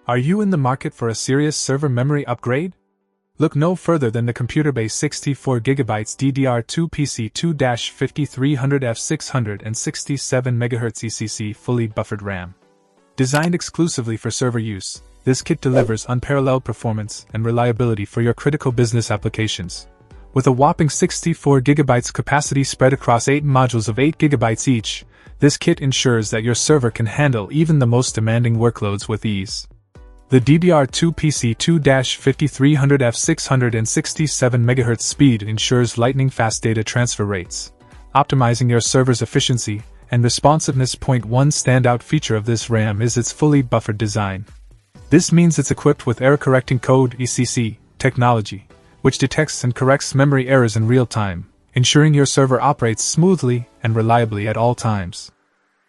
Are you in the market for a serious server memory upgrade? Look no further than the Komputerbay 64GB DDR2 PC2-5300F 667MHz ECC fully buffered RAM. Designed exclusively for server use, this kit delivers unparalleled performance and reliability for your critical business applications. With a whopping 64GB capacity spread across 8 modules of 8GB each, this kit ensures that your server can handle even the most demanding workloads with ease. The DDR2 PC2-5300F 667MHz speed ensures lightning-fast data transfer rates, optimizing your server's efficiency and responsiveness. One standout feature of this RAM is its fully buffered design. This means it's equipped with error-correcting code (ECC) technology, which detects and corrects memory errors in real time, ensuring your server operates smoothly and reliably at all times.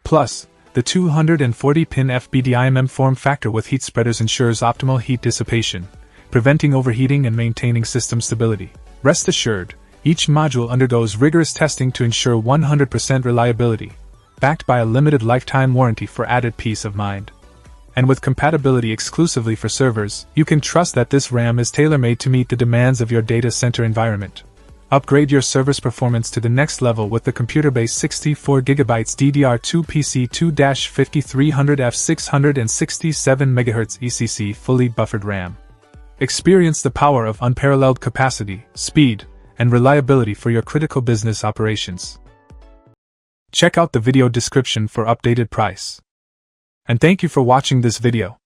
Plus, the 240-pin FBDIMM form factor with heat spreaders ensures optimal heat dissipation, preventing overheating and maintaining system stability. Rest assured, each module undergoes rigorous testing to ensure 100% reliability, backed by a limited lifetime warranty for added peace of mind. And with compatibility exclusively for servers, you can trust that this RAM is tailor-made to meet the demands of your data center environment. Upgrade your server's performance to the next level with the Komputerbay 64GB DDR2 PC2-5300F 667MHz ECC fully buffered RAM. Experience the power of unparalleled capacity, speed, and reliability for your critical business operations. Check out the video description for updated price. And thank you for watching this video.